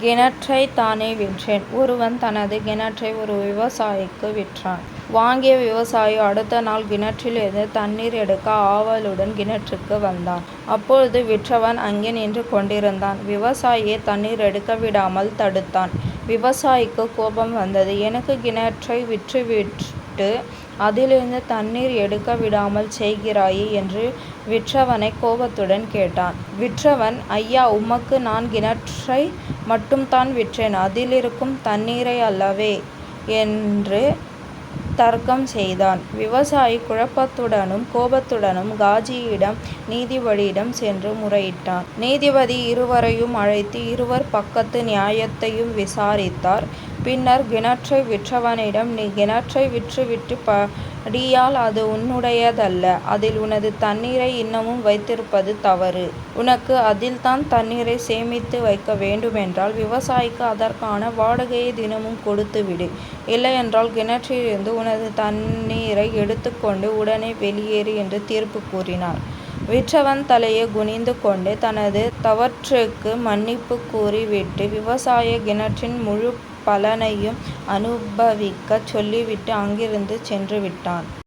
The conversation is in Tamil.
கிணற்றைத் தானே விற்றேன். ஒருவன் தனது கிணற்றை ஒரு விவசாயிக்கு விற்றான். வாங்கிய விவசாயி அடுத்த நாள் கிணற்றிலிருந்து தண்ணீர் எடுக்க ஆவலுடன் கிணற்றுக்கு வந்தான். அப்பொழுது விற்றவன் அங்கே நின்று கொண்டிருந்தான். விவசாயியை தண்ணீர் எடுக்க விடாமல் தடுத்தான். விவசாயிக்கு கோபம் வந்தது. எனக்கு கிணற்றை விற்றுவிட்டு அதிலிருந்து தண்ணீர் எடுக்க விடாமல் செய்கிறாயே என்று விற்றவனை கோபத்துடன் கேட்டான். விற்றவன், ஐயா, உமக்கு நான் கிணற்றை மட்டும்தான் விற்றேன், அதிலிருக்கும் தண்ணீரை அல்லவே என்று தர்க்கம் செய்தான். விவசாயி குழப்பத்துடனும் கோபத்துடனும் காஜியிடம் நீதிபதியிடம் சென்று முறையிட்டான். நீதிபதி இருவரையும் அழைத்து இருவர் பக்கத்து நியாயத்தையும் விசாரித்தார். பின்னர் கிணற்றை விற்றவனிடம், நீ கிணற்றை விற்றுவிட்டு படியால் அது உன்னுடையதல்ல. அதில் உனது தண்ணீரை இன்னமும் வைத்திருப்பது தவறு. உனக்கு அதில்தான் தண்ணீரை சேமித்து வைக்க வேண்டுமென்றால் விவசாயிக்கு அதற்கான வாடகையை தினமும் கொடுத்துவிடு. இல்லையென்றால் கிணற்றிலிருந்து உனது தண்ணீரை எடுத்துக்கொண்டு உடனே வெளியேறு என்று தீர்ப்பு கூறினார். விற்றவன் தலையை குனிந்து கொண்டு தனது தவற்றுக்கு மன்னிப்பு கூறிவிட்டு விவசாய கிணற்றின் முழு பலனையும் அனுபவிக்கச் சொல்லிவிட்டு அங்கிருந்து சென்று விட்டான்.